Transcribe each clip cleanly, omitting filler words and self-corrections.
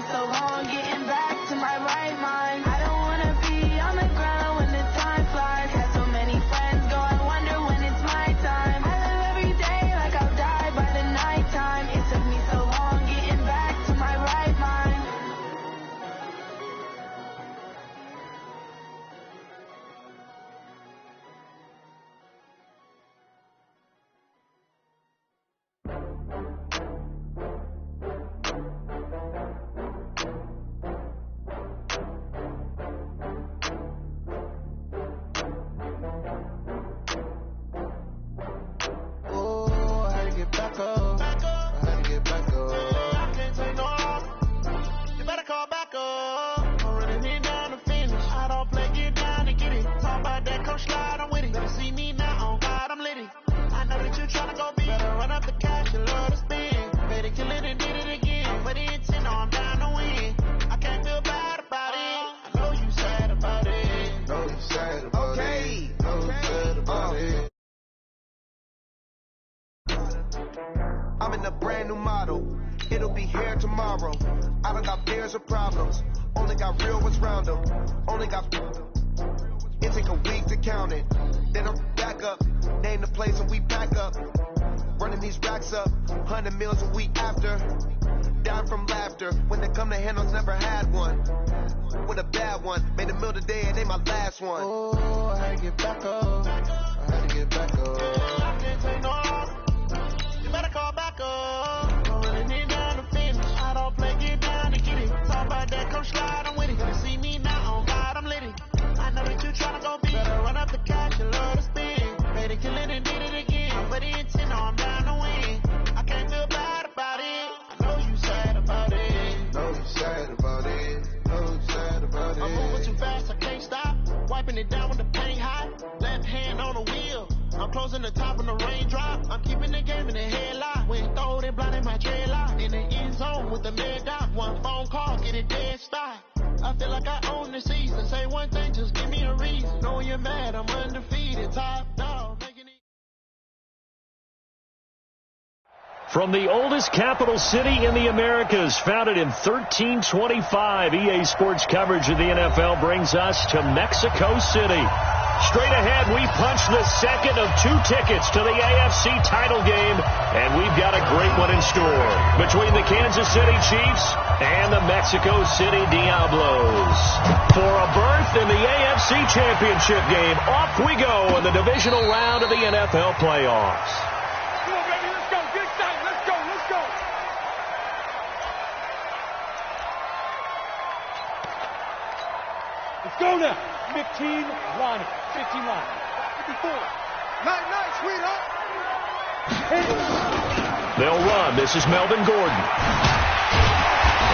so long getting back to my right mind. I don't wanna be on the ground when the time flies. Had so many friends go, I wonder when it's my time. I live every day like I'll die by the nighttime. It took me so long getting back to my right mind. I'm in a brand new model. It'll be here tomorrow. I don't got fears or problems. Only got real ones round them. Only got. It take a week to count it. Then I'm back up. Name the place and we pack up. Running these racks up. 100 meals a week after. Down from laughter. When they come to handles, never had one. With a bad one. Made a meal today and ain't my last one. Oh, I had to get back up. I had to get back up. I can't take no. You better call back up. I'm running it down to finish. I don't play, get down to get it. Talk about that, come slide, I'm with it. Gonna see me now, on God, I'm litty. I know that you tryna go beat. Better run up the cash, you love to spin. Made it, kill it, and did it again. But the intent, no, I'm down to win. I can't feel bad about it. I know you sad about it. Know you sad about it. Know you sad about it. I'm moving too fast, I can't stop. Wiping it down with the paint hot. Left hand on the wheel. I'm closing the top of the raindrop. I'm keeping the game in the headlock. When throw it, blinding my dreadlock. In the end zone with the mid dot. One phone call, get it dead stop. I feel like I own the season. Say one thing, just give me a reason. Knowing you're mad, I'm undefeated. Top dog, making it. From the oldest capital city in the Americas, founded in 1325, EA Sports coverage of the NFL brings us to Mexico City. Straight ahead, we punch the second of two tickets to the AFC title game, and we've got a great one in store between the Kansas City Chiefs and the Mexico City Diablos. For a berth in the AFC Championship game, off we go in the divisional round of the NFL playoffs. Come on, baby, let's go. Get excited. Let's go. Let's go. Let's go now. 15 line. 15 line. 54. Night, sweetheart. They'll run. This is Melvin Gordon.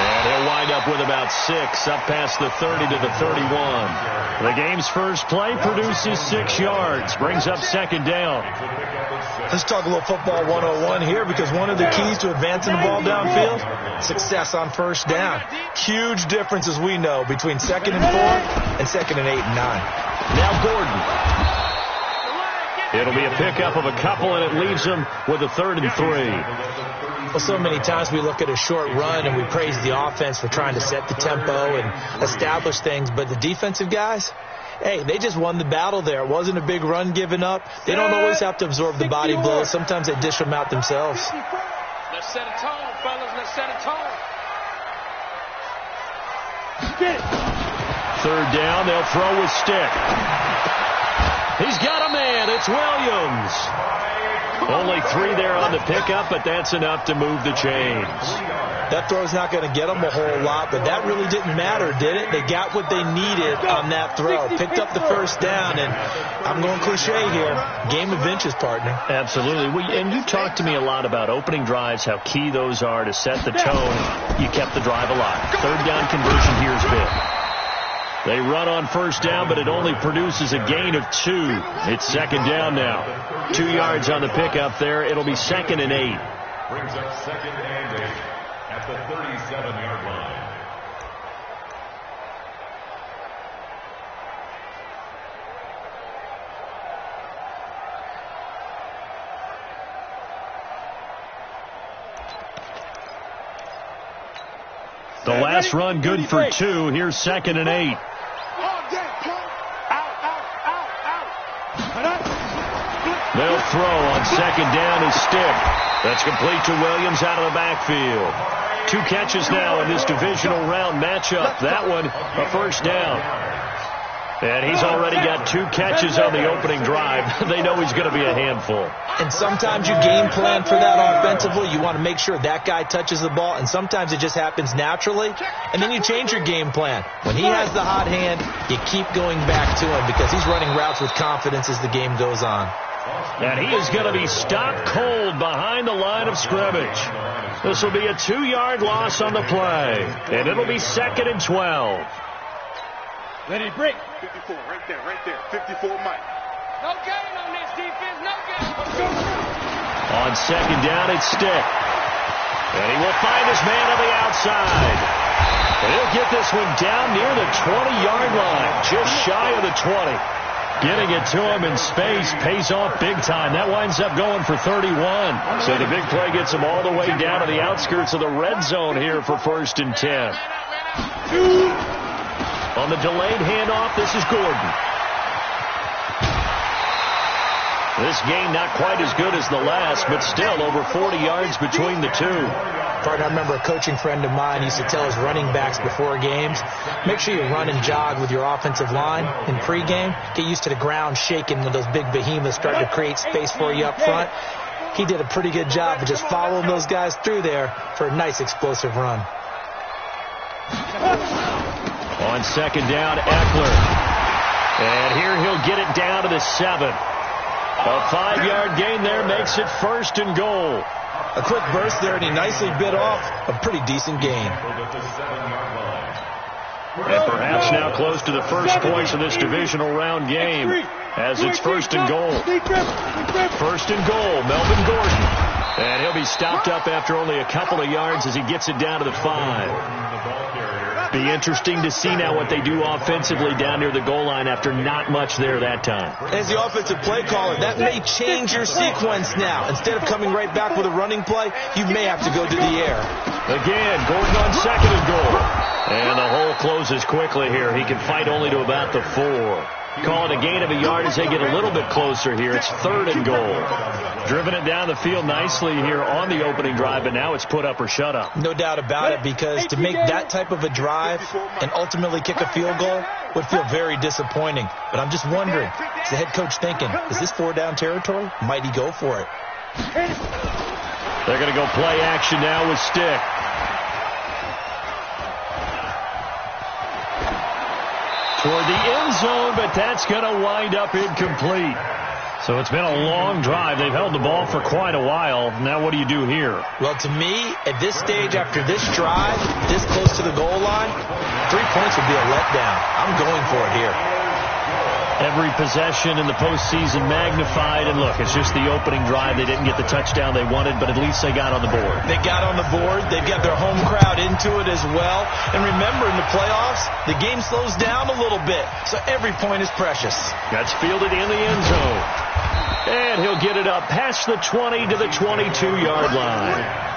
And he'll wind up with about 6 up past the 30 to the 31. The game's first play produces 6 yards. Brings up second down. Let's talk a little football 101 here, because one of the keys to advancing the ball downfield, success on first down. Huge difference, as we know, between 2nd and 4 and 2nd and 8 and 9. Now Gordon. It'll be a pickup of a couple, and it leaves them with a 3rd and 3. Well, so many times we look at a short run and we praise the offense for trying to set the tempo and establish things, but the defensive guys, hey, they just won the battle there. It wasn't a big run given up. They don't always have to absorb the body blows. Sometimes they dish them out themselves. Let's set a tone, fellas. Let's set a tone. Get it. 3rd down, they'll throw with stick. He's got a man. It's Williams. Only 3 there on the pickup, but that's enough to move the chains. That throw's not going to get them a whole lot, but that really didn't matter, did it? They got what they needed on that throw. Picked up the first down, and I'm going cliche here. Game of inches, partner. Absolutely. And you talked to me a lot about opening drives, how key those are to set the tone. You kept the drive alive. 3rd down conversion here is big. They run on first down, but it only produces a gain of 2. It's 2nd down now. 2 yards on the pickup there. It'll be 2nd and 8. Brings up 2nd and 8 at the 37-yard line. The last run good for 2. Here's 2nd and 8. They'll throw on 2nd down as Stick. That's complete to Williams out of the backfield. 2 catches now in this divisional round matchup. That one, a first down. And he's already got 2 catches on the opening drive. They know he's going to be a handful. And sometimes you game plan for that offensively. You want to make sure that guy touches the ball, and sometimes it just happens naturally. And then you change your game plan. When he has the hot hand, you keep going back to him because he's running routes with confidence as the game goes on. And he is going to be stopped cold behind the line of scrimmage. This will be a 2-yard loss on the play. And it'll be 2nd and 12. Ready, break. 54, right there. 54, Mike. No gain on this defense, no gain. On 2nd down, it's Stick. And he will find his man on the outside. And he'll get this one down near the 20-yard line, just shy of the 20. Getting it to him in space pays off big time. That winds up going for 31. So the big play gets him all the way down to the outskirts of the red zone here for 1st and 10. On the delayed handoff, this is Gordon. This game not quite as good as the last, but still over 40 yards between the two. Partner, I remember a coaching friend of mine used to tell his running backs before games, make sure you run and jog with your offensive line in pregame. Get used to the ground shaking when those big behemoths start to create space for you up front. He did a pretty good job of just following those guys through there for a nice explosive run. On 2nd down, Eckler. And here he'll get it down to the 7. A 5-yard gain there makes it 1st and goal. A quick burst there, and he nicely bit off a pretty decent gain. And perhaps now close to the first points of this divisional round game as it's 1st and goal. 1st and goal, Melvin Gordon. And he'll be stopped up after only a couple of yards as he gets it down to the 5. Be interesting to see now what they do offensively down near the goal line after not much there that time. As the offensive play caller, that may change your sequence now. Instead of coming right back with a running play, you may have to go to the air. Again, Gordon on 2nd and goal. And the hole closes quickly here. He can fight only to about the 4. Call it a gain of a yard as they get a little bit closer here. It's 3rd and goal. Driven it down the field nicely here on the opening drive, but now it's put up or shut up. No doubt about it, because to make that type of a drive and ultimately kick a field goal would feel very disappointing. But I'm just wondering, is the head coach thinking, is this 4-down territory? Might he go for it? They're going to go play action now with Stick. Toward the end zone, but that's going to wind up incomplete. So it's been a long drive. They've held the ball for quite a while. Now what do you do here? Well, to me, at this stage, after this drive, this close to the goal line, 3 points would be a letdown. I'm going for it here. Every possession in the postseason magnified. And look, it's just the opening drive. They didn't get the touchdown they wanted, but at least they got on the board. They got on the board. They've got their home crowd into it as well. And remember, in the playoffs, the game slows down a little bit. So every point is precious. That's fielded in the end zone. And he'll get it up past the 20 to the 22-yard line.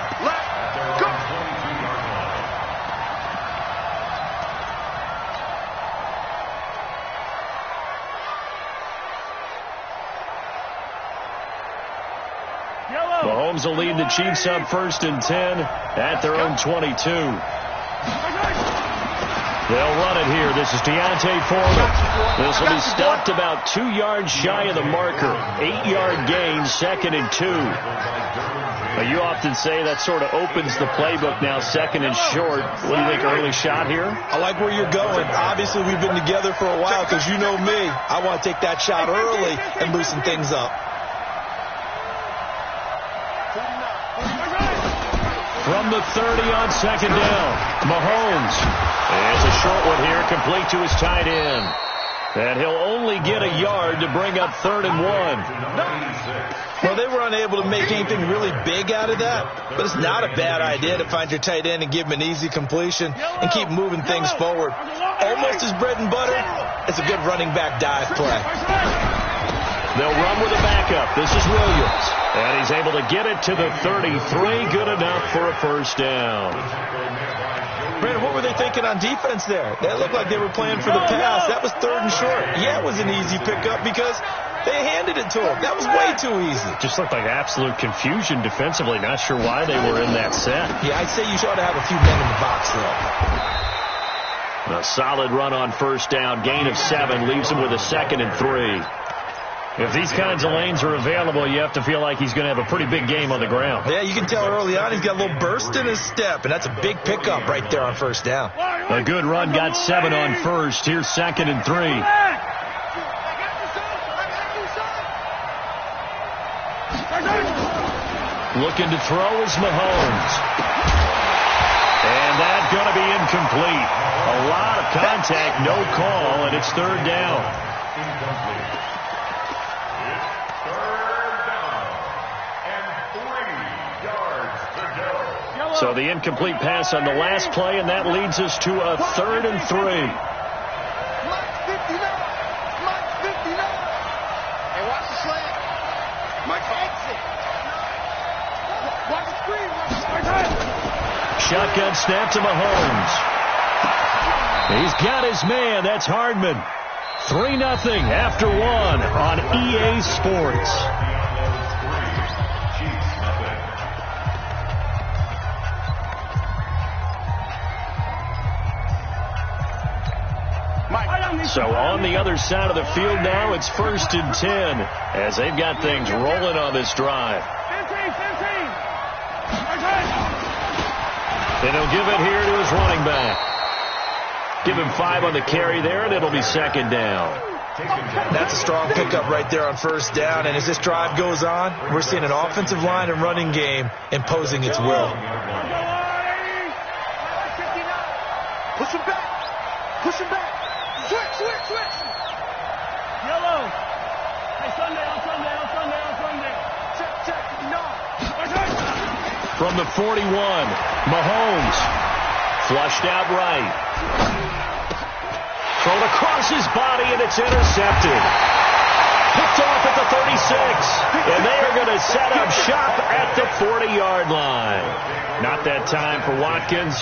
Mahomes will lead the Chiefs up 1st and 10 at their own 22. They'll run it here. This is Deontay Foreman. This will be stopped about 2 yards shy of the marker. 8-yard gain, 2nd and 2. Now, you often say that sort of opens the playbook now, 2nd and short. What do you think, early shot here? I like where you're going. Obviously, we've been together for a while because you know me. I want to take that shot early and loosen things up. From the 30 on 2nd down, Mahomes. There's a short one here, complete to his tight end. And he'll only get a yard to bring up 3rd and 1. Well, they were unable to make anything really big out of that, but it's not a bad idea to find your tight end and give him an easy completion and keep moving things forward. Almost his bread and butter. It's a good running back dive play. They'll run with a backup. This is Williams. And he's able to get it to the 33. Good enough for a 1st down. Brandon, what were they thinking on defense there? That looked like they were playing for the pass. That was 3rd and short. Yeah, it was an easy pickup because they handed it to him. That was way too easy. Just looked like absolute confusion defensively. Not sure why they were in that set. Yeah, I'd say you ought to have a few men in the box, though. A solid run on 1st down. Gain of 7 leaves him with a 2nd and 3. If these kinds of lanes are available, you have to feel like he's going to have a pretty big game on the ground. Yeah, you can tell early on he's got a little burst in his step, and that's a big pickup right there on 1st down. A good run, got 7 on 1st. Here's 2nd and 3. Looking to throw is Mahomes. And that's going to be incomplete. A lot of contact, no call, and it's 3rd down. So the incomplete pass on the last play, and that leads us to a 3rd and 3. Hey, watch the slant. Mike, exit. Watch the screen. Shotgun snap to Mahomes. He's got his man. That's Hardman. 3-0 after 1 on EA Sports. So on the other side of the field now, it's 1st and 10 as they've got things rolling on this drive. 15. And he'll give it here to his running back. Give him 5 on the carry there, and it'll be 2nd down. That's a strong pickup right there on 1st down, and as this drive goes on, we're seeing an offensive line and running game imposing its will. Push him back. Switch. Yellow. Hey, Sunday. Check. No. From the 41, Mahomes. Flushed out right. Thrown across his body, and it's intercepted. Picked off at the 36. And they are going to set up shop at the 40-yard line. Not that time for Watkins.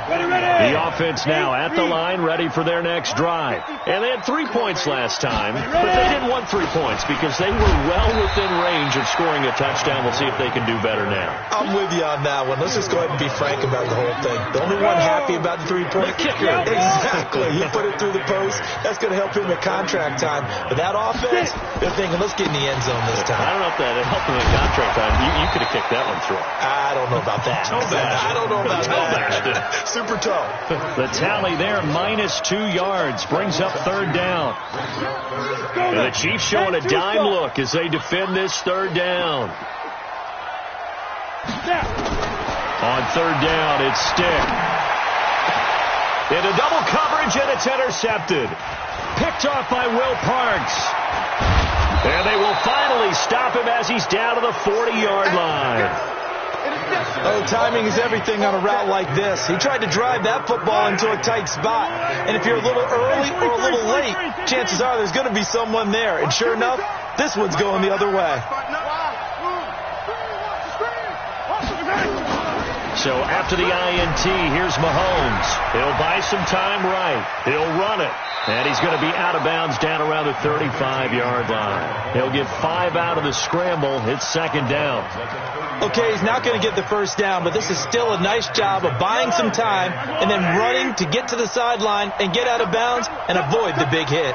The offense now at the line, ready for their next drive. And they had 3 points last time, but they didn't want 3 points because they were well within range of scoring a touchdown. We'll see if they can do better now. I'm with you on that one. Let's just go ahead and be frank about the whole thing. The only one happy about the 3-point kicker. Exactly. He put it through the post. That's going to help him at contract time. But that offense, they're thinking, let's get in the end zone this time. I don't know if that helped him at contract time. You could have kicked that one through. I don't know about that. I don't know about that. Super toe. The tally there, -2 yards, brings up 3rd down. And the Chiefs showing a dime look as they defend this 3rd down. On 3rd down, it's Stick. Into double coverage, and it's intercepted. Picked off by Will Parks. And they will finally stop him as he's down to the 40-yard line. Oh, timing is everything on a route like this. He tried to drive that football into a tight spot. And if you're a little early or a little late, chances are there's going to be someone there. And sure enough, this one's going the other way. So after the INT, here's Mahomes. He'll buy some time right. He'll run it. And he's going to be out of bounds down around the 35-yard line. He'll get 5 out of the scramble. It's 2nd down. Okay, he's not going to get the 1st down, but this is still a nice job of buying some time and then running to get to the sideline and get out of bounds and avoid the big hit.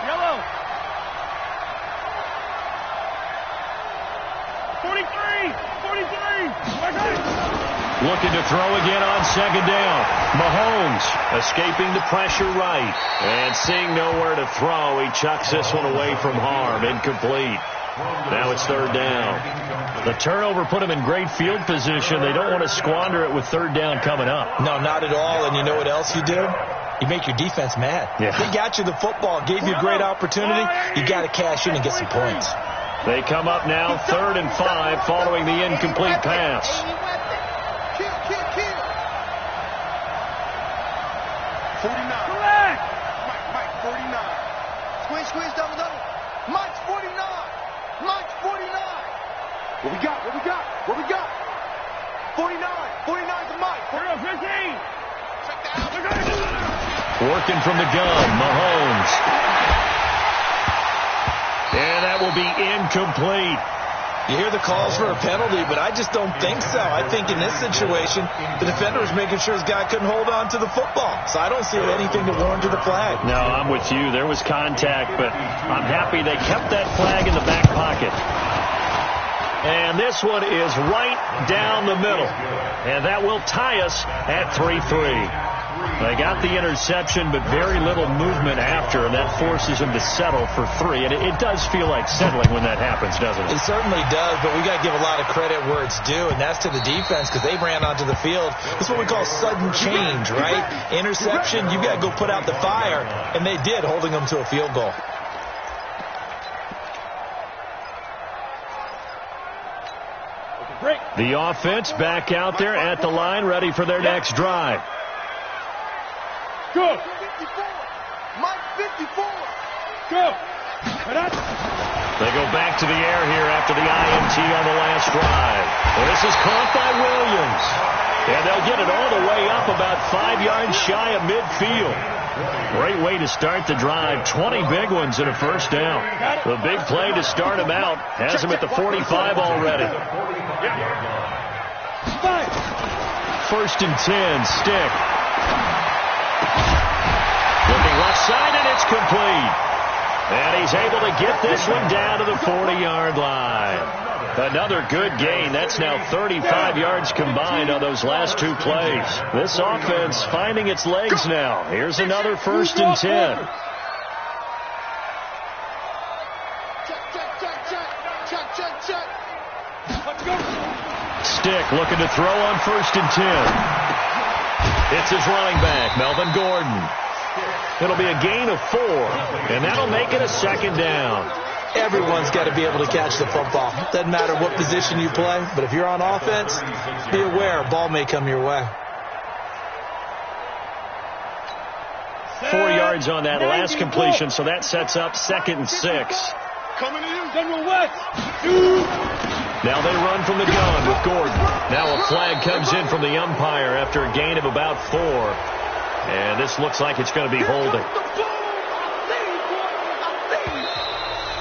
Yellow. 43. Looking to throw again on 2nd down. Mahomes escaping the pressure right. And seeing nowhere to throw, he chucks this one away from harm. Incomplete. Now it's 3rd down. The turnover put him in great field position. They don't want to squander it with 3rd down coming up. No, not at all. And you know what else you do? You make your defense mad. Yeah. They got you the football, gave you a great opportunity. You got to cash in and get some points. They come up now 3rd and 5 following the incomplete pass. 49. Mike, 49. Squeeze, double. Mike's 49. What we got? 49 to Mike. 15. Working from the gun, Mahomes. And that will be incomplete. You hear the calls for a penalty, but I just don't think so. I think in this situation, the defender was making sure his guy couldn't hold on to the football. So I don't see anything to warrant the flag. No, I'm with you. There was contact, but I'm happy they kept that flag in the back pocket. And this one is right down the middle. And that will tie us at 3-3. They got the interception, but very little movement after, and that forces them to settle for 3. And it does feel like settling when that happens, doesn't it? It certainly does, but we got to give a lot of credit where it's due, and that's to the defense because they ran onto the field. That's what we call sudden change, right? Interception, you got to go put out the fire, and they did, holding them to a field goal. The offense back out there at the line, ready for their next drive. Go. 54. Mike 54. Go. They go back to the air here after the INT on the last drive. This is caught by Williams. And they'll get it all the way up about 5 yards shy of midfield. Great way to start the drive. 20 big ones in a first down. The big play to start him out has him at the 45 already. First and 10, Stick. Looking left side, and it's complete. And he's able to get this one down to the 40-yard line. Another good gain. That's now 35 yards combined on those last 2 plays. This offense finding its legs now. Here's another first and 10. Check. Stick looking to throw on first and 10. It's his running back, Melvin Gordon. It'll be a gain of 4, and that'll make it a second down. Everyone's got to be able to catch the football. Doesn't matter what position you play, but if you're on offense, be aware a ball may come your way. 4 yards on that last completion, so that sets up second and 6. Coming to you. General West. Now they run from the gun with Gordon. Now a flag comes in from the umpire after a gain of about 4. And this looks like it's going to be holding.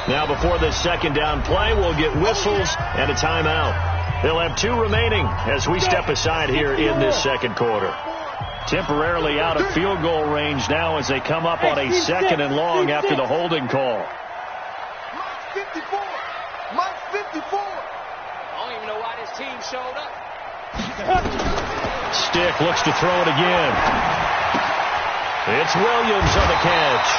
Now before this second down play, we'll get whistles and a timeout. They'll have 2 remaining as we step aside here in this second quarter. Temporarily out of field goal range now as they come up on a second and long after the holding call. Mike 54. Mike 54. I don't even know why this team showed up. Stick looks to throw it again. It's Williams on the catch.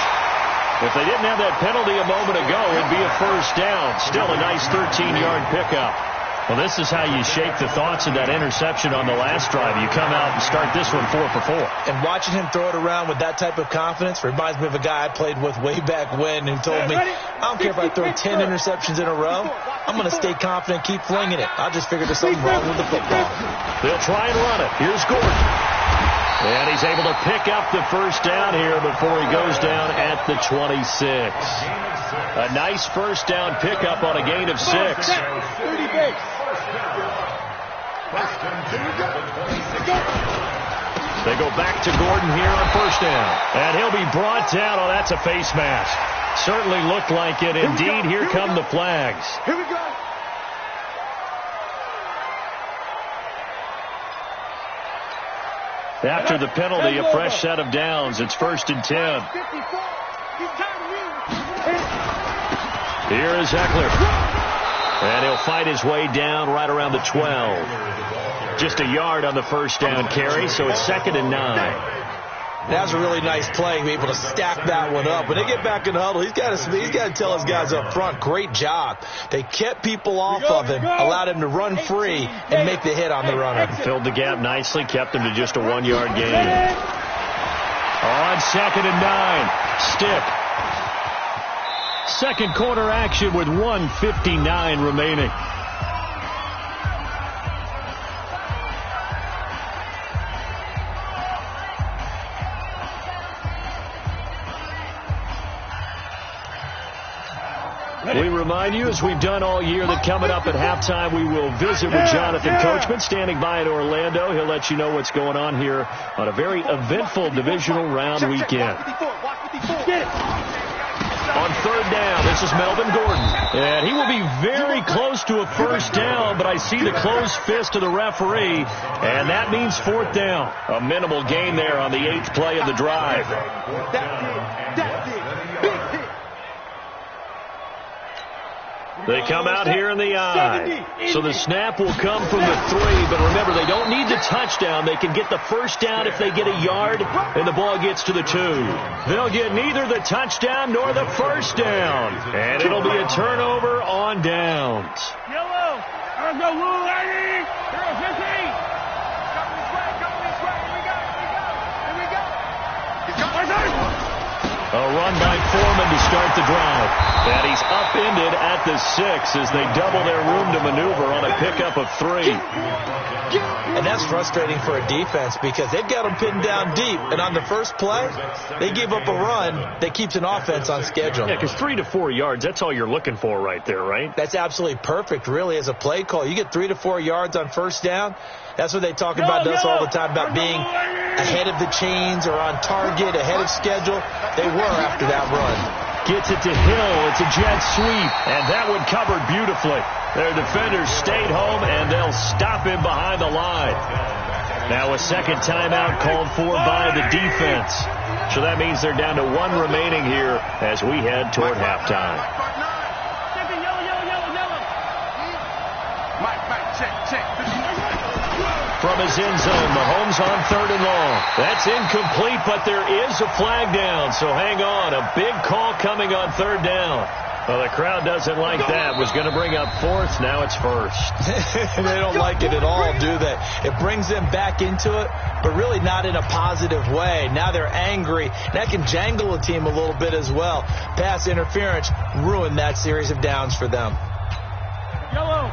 If they didn't have that penalty a moment ago, it'd be a first down. Still a nice 13-yard pickup. Well, this is how you shake the thoughts of that interception on the last drive. You come out and start this one 4 for 4. And watching him throw it around with that type of confidence reminds me of a guy I played with way back when who told me, I don't care if I throw 10 interceptions in a row. I'm going to stay confident, keep flinging it. I just figured there's something wrong with the football. They'll try and run it. Here's Gordon. And he's able to pick up the first down here before he goes down at the 26. A nice first down pickup on a gain of 6. 30 base. They go back to Gordon here on first down. And he'll be brought down. Oh, that's a face mask. Certainly looked like it. Indeed, here come the flags. Here we go. After the penalty, a fresh set of downs. It's first and 10. Here is Eckler. And he'll fight his way down right around the 12. Just a yard on the first down carry, so it's second and 9. That was a really nice play, be able to stack that one up. When they get back in the huddle, he's got to tell his guys up front, great job. They kept people off of him, allowed him to run free and make the hit on the runner. Filled the gap nicely, kept him to just a 1-yard gain. On second and 9, Stick. Second quarter action with 1:59 remaining. We remind you, as we've done all year, that coming up at halftime, we will visit with Jonathan Coachman, standing by in Orlando. He'll let you know what's going on here on a very eventful divisional round weekend. On third down, this is Melvin Gordon. And he will be very close to a first down, but I see the closed fist of the referee, and that means fourth down. A minimal gain there on the 8th play of the drive. They come out here in the eye. So the snap will come from the 3, but remember, they don't need the touchdown. They can get the first down if they get a yard, and the ball gets to the 2. They'll get neither the touchdown nor the first down, and it'll be a turnover on downs. Yellow. Let's go, Lou, lady. Hero 15. Come this way. Here we go. A run by Foreman to start the drive. And he's upended at the 6 as they double their room to maneuver on a pickup of 3. And that's frustrating for a defense because they've got them pinned down deep. And on the first play, they give up a run that keeps an offense on schedule. Yeah, because 3 to 4 yards, that's all you're looking for right there, right? That's absolutely perfect, really, as a play call. You get 3 to 4 yards on first down. That's what they talk about us all the time, about being ahead of the chains or on target, ahead of schedule. They were after that run. Gets it to Hill. It's a jet sweep, and that one covered beautifully. Their defenders stayed home, and they'll stop him behind the line. Now a second timeout called for by the defense. So that means they're down to 1 remaining here as we head toward halftime. From his end zone, Mahomes on 3rd and long. That's incomplete, but there is a flag down, so hang on. A big call coming on 3rd down. Well, the crowd doesn't like that. Was going to bring up 4th, now it's 1st. They don't like it at all, do they? It brings them back into it, but really not in a positive way. Now they're angry. That can jangle a team a little bit as well. Pass interference ruined that series of downs for them. Yellow.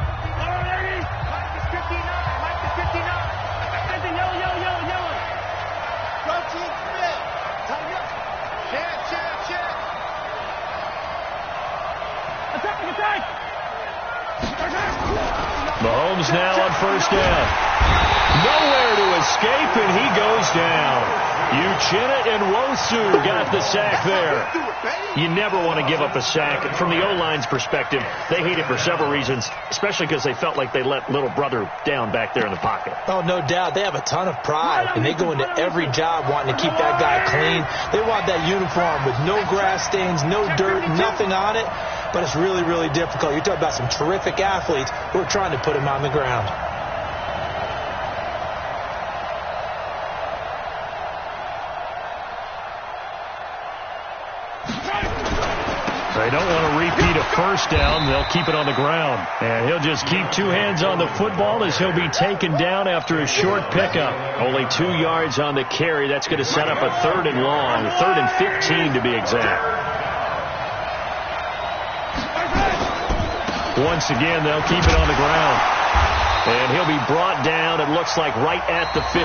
Mahomes now on 1st down. Nowhere to escape, and he goes down. Uchenna and Wosu got the sack there. You never want to give up a sack. From the O-line's perspective, they hate it for several reasons, especially because they felt like they let little brother down back there in the pocket. Oh, no doubt. They have a ton of pride, and they go into every job wanting to keep that guy clean. They want that uniform with no grass stains, no dirt, nothing on it. But it's really, really difficult. You're talking about some terrific athletes who are trying to put him on the ground. They don't want to repeat a first down. They'll keep it on the ground. And he'll just keep 2 hands on the football as he'll be taken down after a short pickup. Only 2 yards on the carry. That's going to set up a 3rd and long, 3rd and 15 to be exact. Once again, they'll keep it on the ground. And he'll be brought down, it looks like, right at the 15.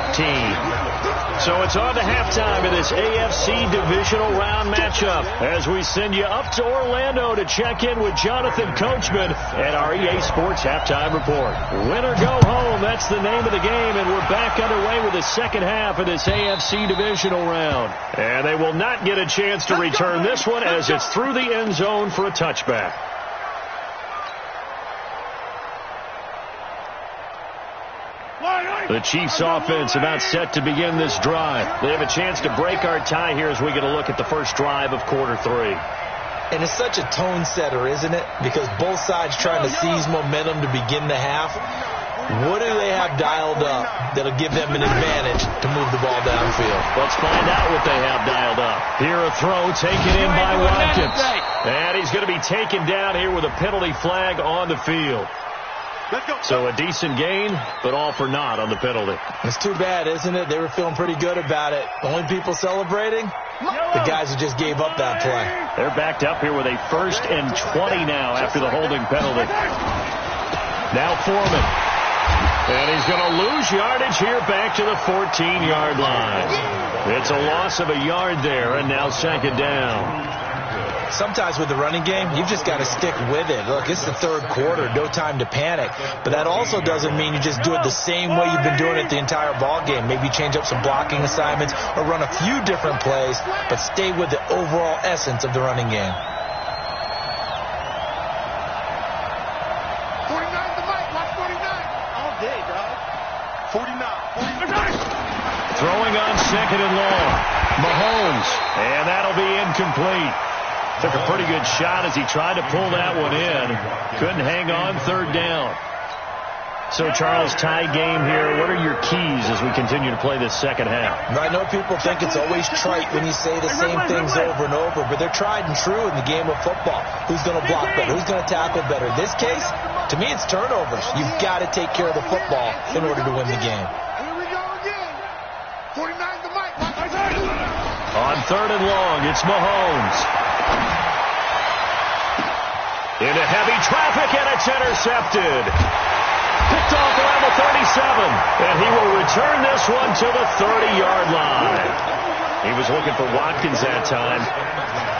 So it's on to halftime in this AFC divisional round matchup as we send you up to Orlando to check in with Jonathan Coachman at our EA Sports Halftime Report. Win or go home, that's the name of the game, and we're back underway with the second half of this AFC divisional round. And they will not get a chance to return this one as it's through the end zone for a touchback. The Chiefs offense about set to begin this drive. They have a chance to break our tie here as we get a look at the first drive of quarter 3. And it's such a tone setter, isn't it? Because both sides trying to seize momentum to begin the half. What do they have dialed up that'll give them an advantage to move the ball downfield? Let's find out what they have dialed up. Here a throw taken in by Watkins. And he's going to be taken down here with a penalty flag on the field. So a decent gain, but all for naught on the penalty. It's too bad, isn't it? They were feeling pretty good about it. Only people celebrating? The guys who just gave up that play. They're backed up here with a 1st and 20 now after the holding penalty. Now Foreman. And he's going to lose yardage here back to the 14-yard line. It's a loss of a yard there, and now 2nd down. Sometimes with the running game, you've just got to stick with it. Look, it's the third quarter, no time to panic. But that also doesn't mean you just do it the same way you've been doing it the entire ball game. Maybe change up some blocking assignments or run a few different plays, but stay with the overall essence of the running game. 49 to Mike. Watch 49. All day, dog. 49. Throwing on second and long. Mahomes, and that'll be incomplete. Took a pretty good shot as he tried to pull that one in. Couldn't hang on third down. So, Charles, tie game here. What are your keys as we continue to play this second half? I know people think it's always trite when you say the same things over and over, but they're tried and true in the game of football. Who's going to block better? Who's going to tackle better? In this case, to me, it's turnovers. You've got to take care of the football in order to win the game. Here we go again. 49 to Mike. On third and long, it's Mahomes. Into heavy traffic, and it's intercepted. Picked off around the 37, and he will return this one to the 30-yard line. He was looking for Watkins that time.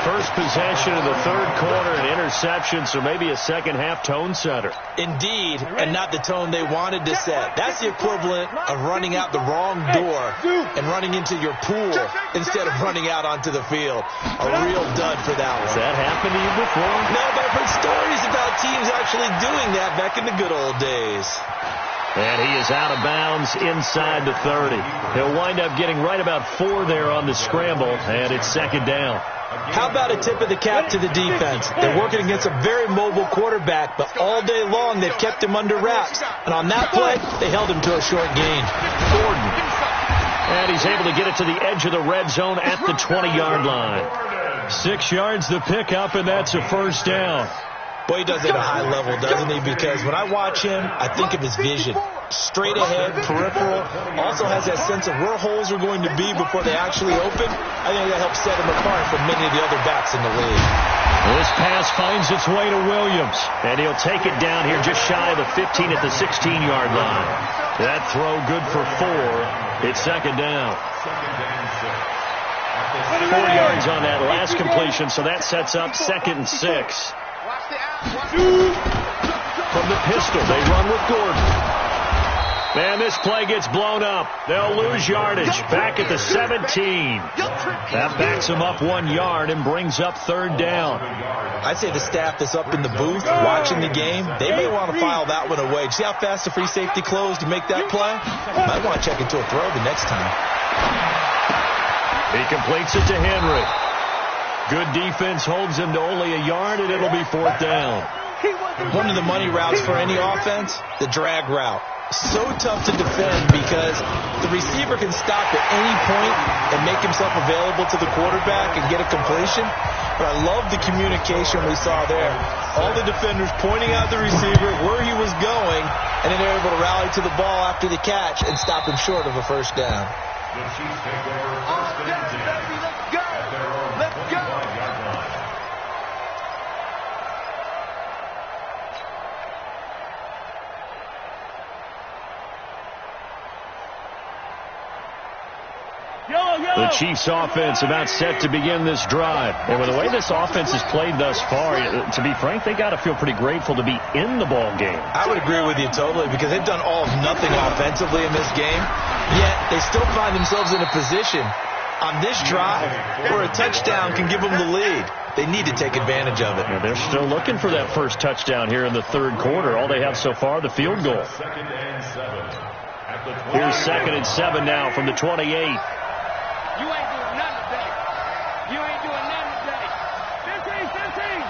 First possession of the third quarter, an interception, so maybe a second-half tone setter. Indeed, and not the tone they wanted to set. That's the equivalent of running out the wrong door and running into your pool instead of running out onto the field. A real dud for that one. Has that happened to you before? No, but I've heard stories about teams actually doing that back in the good old days. And he is out of bounds inside the 30. He'll wind up getting right about 4 there on the scramble, and it's second down. How about a tip of the cap to the defense? They're working against a very mobile quarterback, but all day long they've kept him under wraps. And on that play, they held him to a short gain. Gordon. And he's able to get it to the edge of the red zone at the 20-yard line. 6 yards the pickup, and that's a first down. Boy, he does it at a high level, doesn't he? Because when I watch him, I think of his vision. Straight ahead, peripheral. Also has that sense of where holes are going to be before they actually open. I think that helps set him apart from many of the other backs in the league. This pass finds its way to Williams, and he'll take it down here just shy of the 15 at the 16-yard line. That throw good for 4. It's second down. 4 yards on that last completion, so that sets up 2nd and 6. From the pistol, they run with Gordon. And this play gets blown up. They'll lose yardage back at the 17. That backs them up 1 yard and brings up third down. I'd say the staff that's up in the booth watching the game, they may want to file that one away. See how fast the free safety closed to make that play? Might want to check into a throw the next time. He completes it to Henry. Good defense holds him to only a yard, and it'll be 4th down. One of the money routes for any offense, the drag route. So tough to defend because the receiver can stop at any point and make himself available to the quarterback and get a completion. But I love the communication we saw there. All the defenders pointing out the receiver, where he was going, and then they're able to rally to the ball after the catch and stop him short of a first down. The Chiefs take over first and 10 at their own 21-yard line. The Chiefs offense about set to begin this drive. And with the way this offense has played thus far, to be frank, they got to feel pretty grateful to be in the ball game. I would agree with you totally because they've done all of nothing offensively in this game, yet they still find themselves in a position on this drive where a touchdown can give them the lead. They need to take advantage of it. Yeah, they're still looking for that first touchdown here in the third quarter. All they have so far, the field goal. Here's 2nd and 7 now from the 28. You ain't doing nothing today. You ain't doing nothing today. 15.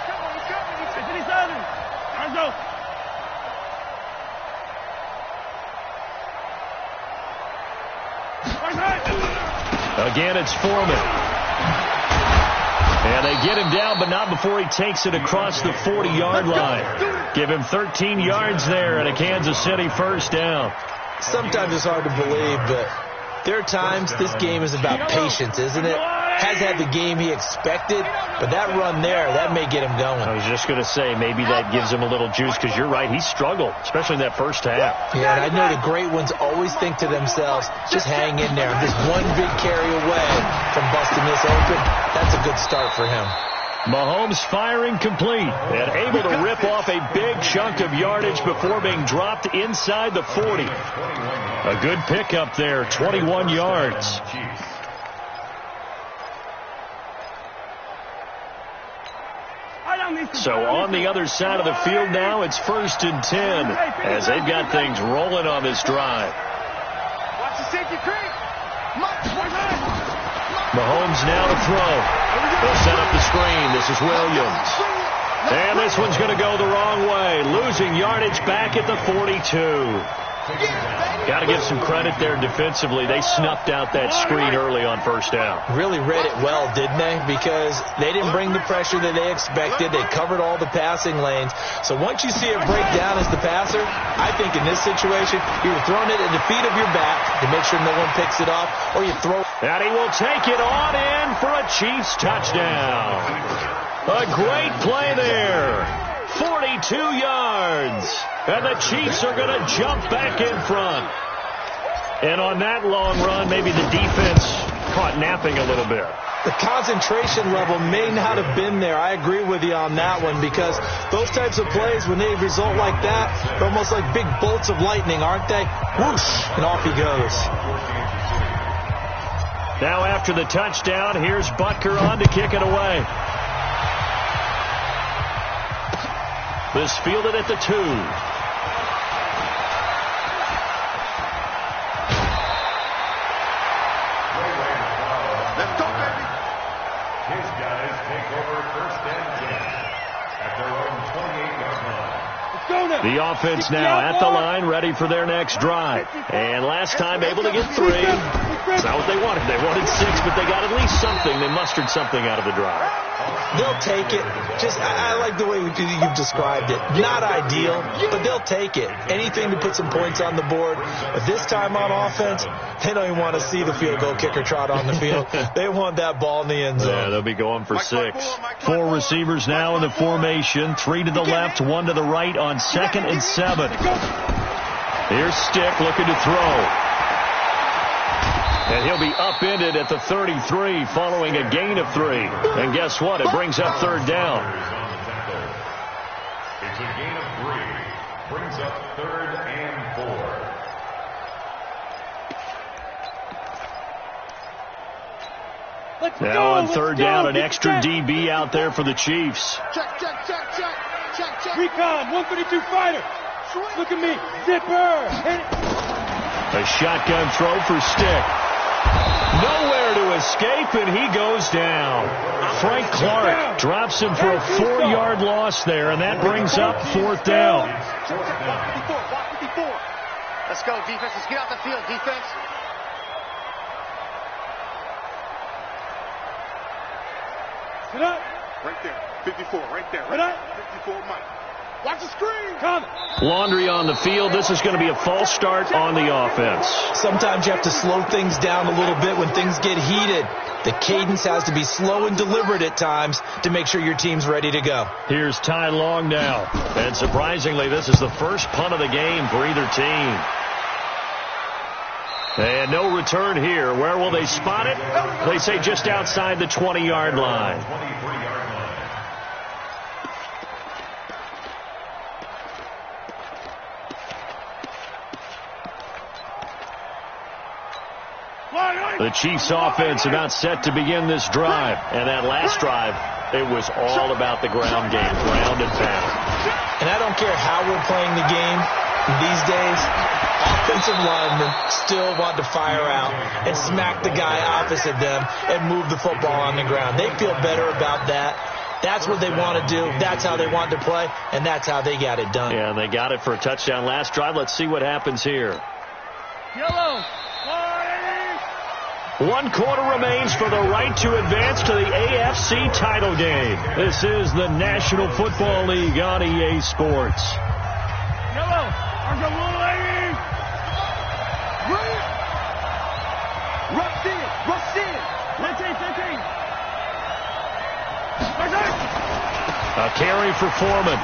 Come on, he's coming. 57. Let's go. Again, it's Foreman. And they get him down, but not before he takes it across the 40-yard line. Give him 13 yards there and a Kansas City first down. Sometimes it's hard to believe, but there are times this game is about patience, isn't it? has had the game he expected, but that run there, that may get him going. I was just going to say, maybe that gives him a little juice, because you're right, he struggled, especially in that first half. Yeah, and I know the great ones always think to themselves, just hang in there. I'm just one big carry away from busting this open. That's a good start for him. Mahomes firing complete and able to rip off a big chunk of yardage before being dropped inside the 40. A good pickup there, 21 yards. So on the other side of the field now, it's 1st and 10 as they've got things rolling on this drive. Watch the safety creep. Mahomes now to throw. They'll set up the screen. This is Williams. And this one's going to go the wrong way. Losing yardage back at the 42. Got to give some credit there defensively. They snuffed out that screen early on first down. Really read it well, didn't they? Because they didn't bring the pressure that they expected. They covered all the passing lanes. So once you see it break down as the passer, I think in this situation, you're throwing it at the feet of your back to make sure no one picks it off, or you throw. And he will take it on in for a Chiefs touchdown. A great play there. 42 yards. And the Chiefs are going to jump back in front. And on that long run, maybe the defense caught napping a little bit. The concentration level may not have been there. I agree with you on that one, because those types of plays, when they result like that, they're almost like big bolts of lightning, aren't they? Whoosh, and off he goes. Now after the touchdown, here's Butker on to kick it away. This fielded at the 2. Let's go, baby. His guys take over 1st and 10 at their own 28-yard line. Let's go now. The offense now at the line, ready for their next drive. And last time able to get 3. It's not what they wanted. They wanted 6, but they got at least something. They mustered something out of the drive. They'll take it. I like the way you've described it. Not ideal, but they'll take it. Anything to put some points on the board. But this time on offense, they don't even want to see the field goal kicker trot on the field. They want that ball in the end zone. Yeah, they'll be going for 6. 4 receivers now in the formation. 3 to the left, 1 to the right on 2nd and 7. Here's Stick looking to throw. And he'll be upended at the 33 following a gain of 3. And guess what? It brings up 3rd down. It's a gain of 3. Brings up 3rd and 4. Now on 3rd down, an extra DB out there for the Chiefs. Check. Recon, 132 fighter. Look at me. Zipper. A shotgun throw for Stick. Nowhere to escape, and he goes down. Frank Clark drops him for a 4-yard loss there, and that brings up 4th down. Let's go, defense. Let's get out the field, defense. Get up. Right there. 54, right there. Get up. 54, Mike. Watch the screen. Come. Laundry on the field. This is going to be a false start on the offense. Sometimes you have to slow things down a little bit when things get heated. The cadence has to be slow and deliberate at times to make sure your team's ready to go. Here's Ty Long now. And surprisingly, this is the first punt of the game for either team. And no return here. Where will they spot it? They say just outside the 20-yard line. The Chiefs offense about set to begin this drive. And that last drive, it was all about the ground game, ground and pound. And I don't care how we're playing the game these days, offensive linemen still want to fire out and smack the guy opposite them and move the football on the ground. They feel better about that. That's what they want to do. That's how they want to play, and that's how they got it done. Yeah, and they got it for a touchdown last drive. Let's see what happens here. Yellow. 1 quarter remains for the right to advance to the AFC title game. This is the National Football League on EA Sports. Yellow. There's a little lady. Rush in. A carry for Foreman.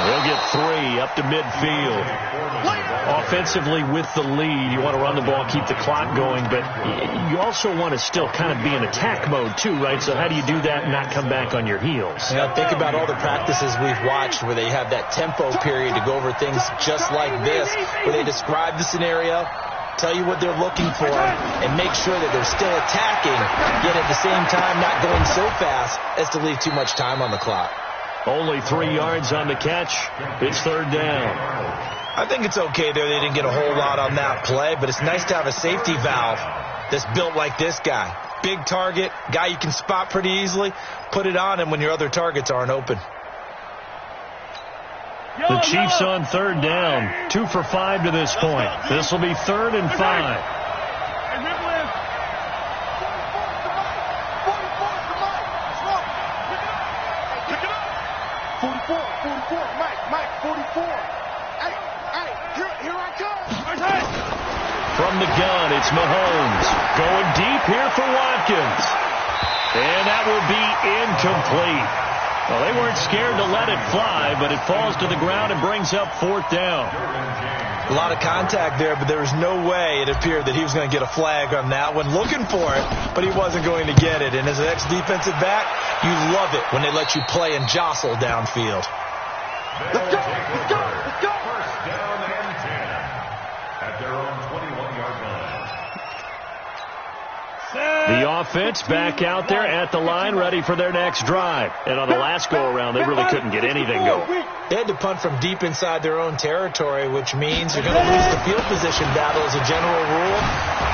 He'll get 3 up to midfield. Offensively with the lead, you want to run the ball, keep the clock going, but you also want to still kind of be in attack mode too, right? So how do you do that and not come back on your heels? Yeah, think about all the practices we've watched where they have that tempo period to go over things just like this, where they describe the scenario, tell you what they're looking for, and make sure that they're still attacking, yet at the same time not going so fast as to leave too much time on the clock. Only 3 yards on the catch. It's 3rd down. I think it's okay there. They didn't get a whole lot on that play, but it's nice to have a safety valve that's built like this guy. Big target, guy you can spot pretty easily. Put it on him when your other targets aren't open. The Chiefs on 3rd down. 2 for 5 to this point. This will be 3rd and 5. From the gun, it's Mahomes. Going deep here for Watkins. And that will be incomplete. Well, they weren't scared to let it fly, but it falls to the ground and brings up 4th down. A lot of contact there, but there was no way it appeared that he was going to get a flag on that one. Looking for it, but he wasn't going to get it. And as an ex-defensive back, you love it when they let you play and jostle downfield. Let's go! Let's go! Let's go! First down and 10 at their own 21-yard line. The offense back out there at the line, ready for their next drive. And on the last go-around, they really couldn't get anything going. They had to punt from deep inside their own territory, which means you're going to lose the field position battle as a general rule.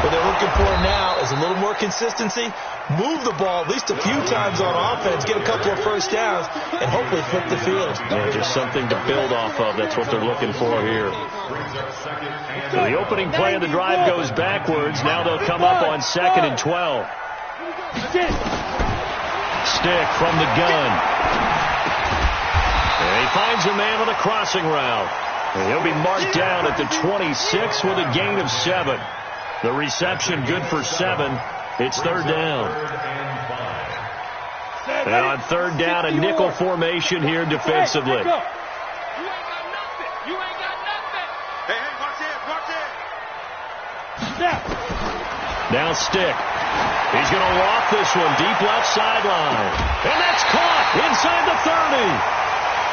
What they're looking for now is a little more consistency, move the ball at least a few times on offense, get a couple of first downs, and hopefully flip the field. Yeah, just something to build off of. That's what they're looking for here. So the opening play of the drive goes backwards. Now they'll come up on 2nd and 12. Stick from the gun. And he finds a man on a crossing route. And he'll be marked down at the 26 with a gain of 7. The reception good for 7. It's 3rd down. And on 3rd down, a nickel formation here defensively. Now Stick. He's going to walk this one deep left sideline. And that's caught inside the 30.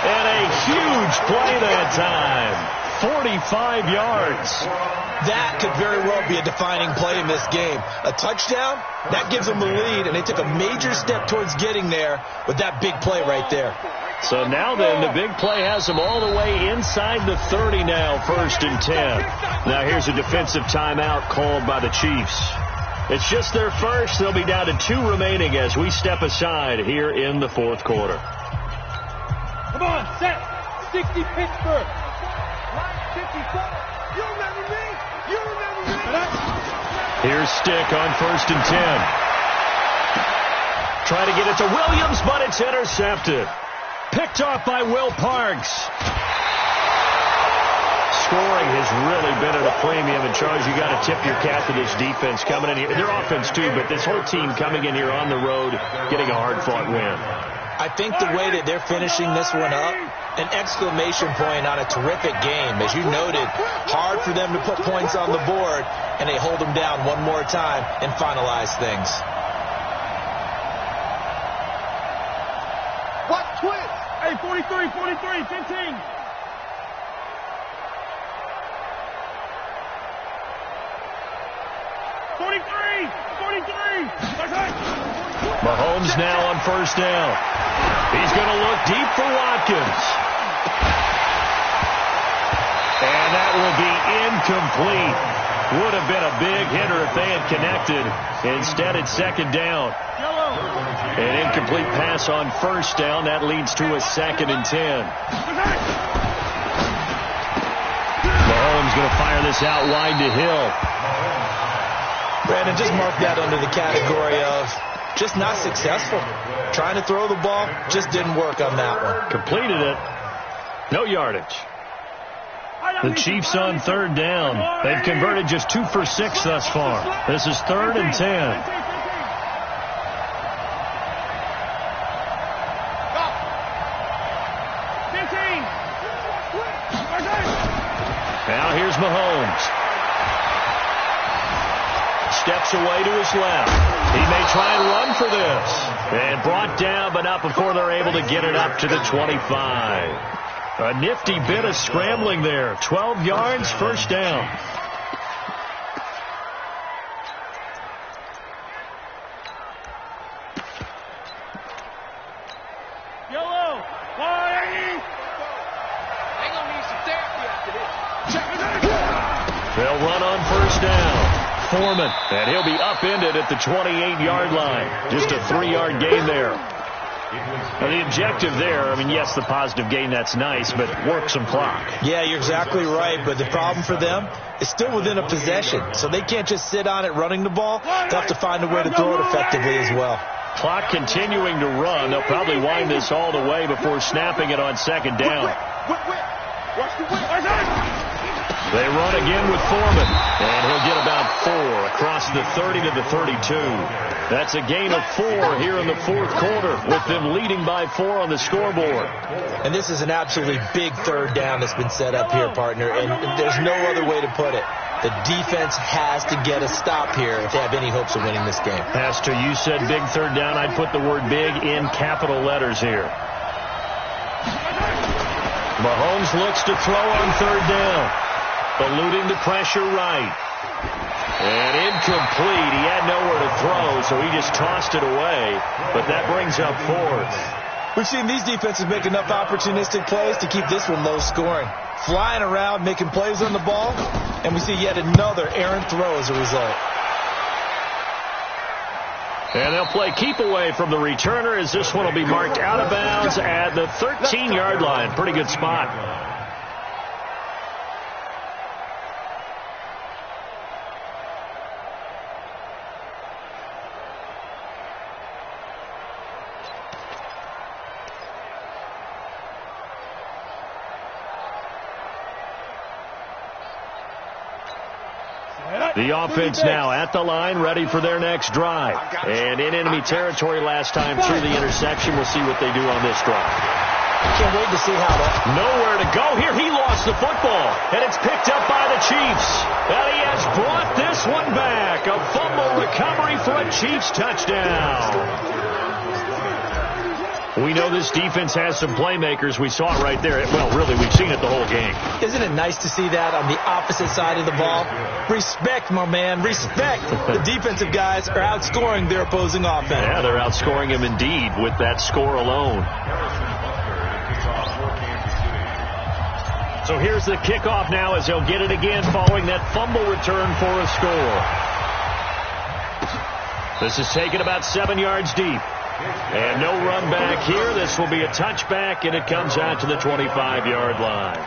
And a huge play that time. 45 yards. That could very well be a defining play in this game. A touchdown, that gives them the lead, and they took a major step towards getting there with that big play right there. So now then, the big play has them all the way inside the 30 now, 1st and 10. Now here's a defensive timeout called by the Chiefs. It's just their first. They'll be down to 2 remaining as we step aside here in the 4th quarter. Come on, set. 60 Pittsburgh. Line 54. You remember me? You remember me? Here's Stick on 1st and 10. Trying to get it to Williams, but it's intercepted. Picked off by Will Parks. Scoring has really been at a premium, and Charles, you got to tip your cap to this defense coming in here. Their offense too, but this whole team coming in here on the road, getting a hard-fought win. I think the way that they're finishing this one up, an exclamation point on a terrific game. As you noted, hard for them to put points on the board, and they hold them down one more time and finalize things. What twist? Hey, 43, 15. Mahomes now on 1st down. He's going to look deep for Watkins. And that will be incomplete. Would have been a big hitter if they had connected. Instead, it's 2nd down. An incomplete pass on 1st down. That leads to a 2nd and 10. Mahomes going to fire this out wide to Hill. Brandon, just mark that under the category of just not successful. Trying to throw the ball, just didn't work on that one. Completed it. No yardage. The Chiefs on third down. They've converted just 2 for 6 thus far. This is 3rd and 10. Now here's Mahomes. Steps away to his left. He may try and run for this. And brought down, but not before they're able to get it up to the 25. A nifty bit of scrambling there. 12 yards, first down. Yellow. They're going to need some therapy after this. They'll run on first down. Foreman, and he'll be upended at the 28-yard line. Just a 3-yard gain there. Now, the objective there, I mean, yes, the positive gain, that's nice, but work some clock. Yeah, you're exactly right, but the problem for them is still within a possession, so they can't just sit on it running the ball. They'll have to find a way to throw it effectively as well. Clock continuing to run. They'll probably wind this all the way before snapping it on second down. They run again with Foreman, and he'll get about 4 across the 30 to the 32. That's a gain of 4 here in the fourth quarter, with them leading by 4 on the scoreboard. And this is an absolutely big third down that's been set up here, partner, and there's no other way to put it. The defense has to get a stop here if they have any hopes of winning this game. Has to. You said big third down. I'd put the word big in capital letters here. Mahomes looks to throw on third down. Eluding the pressure right. And incomplete. He had nowhere to throw, so he just tossed it away. But that brings up 4th. We've seen these defenses make enough opportunistic plays to keep this one low scoring. Flying around, making plays on the ball, and we see yet another errant throw as a result. And they'll play keep away from the returner as this one will be marked out of bounds at the 13-yard line. Pretty good spot. The offense now at the line, ready for their next drive. And in enemy territory last time through the interception. We'll see what they do on this drive. Can't wait to see how that... Nowhere to go here. He lost the football. And it's picked up by the Chiefs. And he has brought this one back. A fumble recovery for a Chiefs touchdown. We know this defense has some playmakers. We saw it right there. Well, really, we've seen it the whole game. Isn't it nice to see that on the opposite side of the ball? Respect, my man, respect. The defensive guys are outscoring their opposing offense. Yeah, they're outscoring him indeed with that score alone. So here's the kickoff now as he'll get it again following that fumble return for a score. This is taken about 7 yards deep. And no run back here. This will be a touchback, and it comes out to the 25-yard line.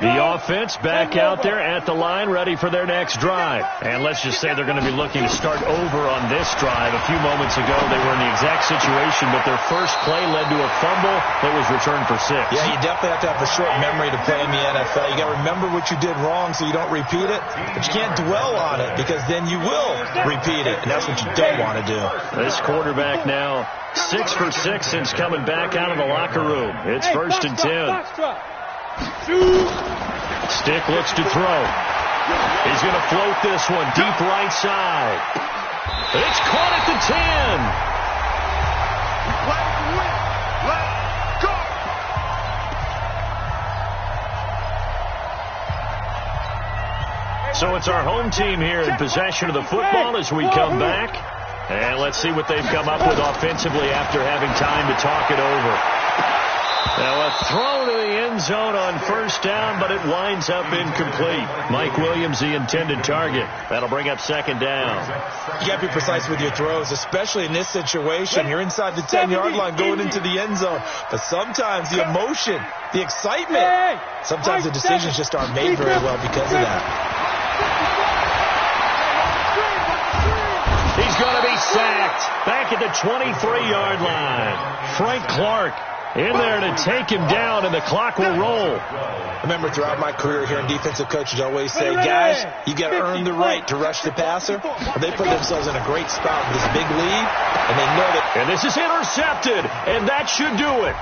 The offense back out there at the line, ready for their next drive. And let's just say they're going to be looking to start over on this drive. A few moments ago, they were in the exact situation, but their first play led to a fumble that was returned for 6. Yeah, you definitely have to have a short memory to play in the NFL. You got to remember what you did wrong so you don't repeat it, but you can't dwell on it because then you will repeat it, and that's what you don't want to do. This quarterback now 6 for 6 since coming back out of the locker room. It's 1st and 10. Stick looks to throw. He's going to float this one deep right side. It's caught at the 10. So it's our home team here in possession of the football as we come back. And let's see what they've come up with offensively after having time to talk it over. Now a throw to the end zone on first down, but it winds up incomplete. Mike Williams, the intended target. That'll bring up second down. You got to be precise with your throws, especially in this situation. You're inside the 10-yard line going into the end zone. But sometimes the emotion, the excitement, sometimes the decisions just aren't made very well because of that. sacked back at the 23-yard line. Frank Clark in there to take him down, and the clock will roll. I remember throughout my career hearing defensive coaches always say, guys, you got to earn the right to rush the passer. They put themselves in a great spot with this big lead, and they know that. And this is intercepted, and that should do it.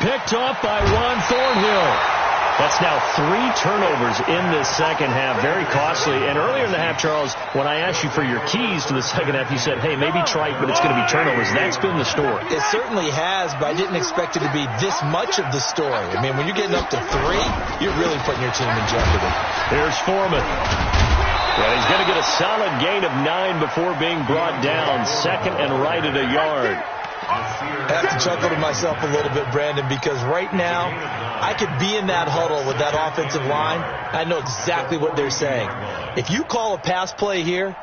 Picked off by Ron Thornhill. That's now 3 turnovers in this second half. Very costly. And earlier in the half, Charles, when I asked you for your keys to the second half, you said, hey, maybe try it, but it's going to be turnovers. That's been the story. It certainly has, but I didn't expect it to be this much of the story. I mean, when you're getting up to 3, you're really putting your team in jeopardy. Here's Foreman. Well, he's going to get a solid gain of 9 before being brought down. Second and right at a yard. I have to chuckle to myself a little bit, Brandon, because right now I could be in that huddle with that offensive line. I know exactly what they're saying. If you call a pass play here,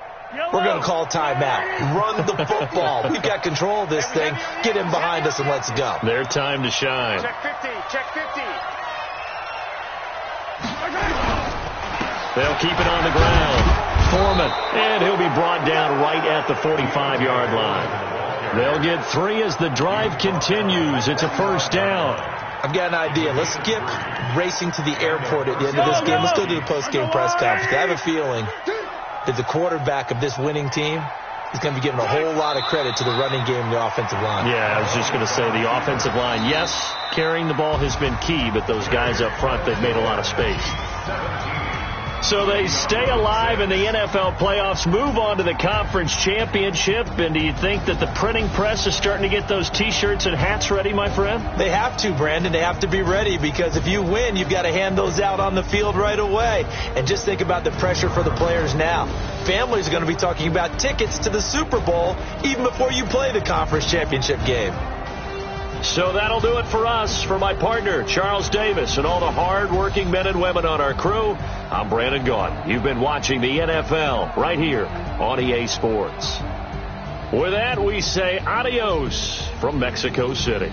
we're going to call timeout. Run the football. We've got control of this thing. Get in behind us and let's go. Their time to shine. Check 50. Check 50. They'll keep it on the ground. Foreman, and he'll be brought down right at the 45-yard line. They'll get 3 as the drive continues. It's a first down. I've got an idea. Let's skip racing to the airport at the end of this game. Let's go to the post-game press conference. I have a feeling that the quarterback of this winning team is going to be given a whole lot of credit to the running game and the offensive line. Yeah, I was just going to say the offensive line, yes, carrying the ball has been key, but those guys up front, they've made a lot of space. So they stay alive in the NFL playoffs, move on to the conference championship. And do you think that the printing press is starting to get those T-shirts and hats ready, my friend? They have to, Brandon. They have to be ready because if you win, you've got to hand those out on the field right away. And just think about the pressure for the players now. Families are going to be talking about tickets to the Super Bowl even before you play the conference championship game. So that'll do it for us. For my partner, Charles Davis, and all the hard-working men and women on our crew, I'm Brandon Gaudin. You've been watching the NFL right here on EA Sports. With that, we say adios from Mexico City.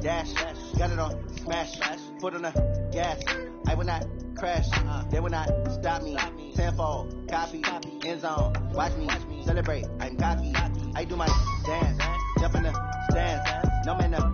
Dash, got it on, smash, foot on the gas, I will not crash, they will not stop me, tenfold, copy, end zone, watch me, celebrate, I'm cocky, I do my dance, jump in the stands, no man up.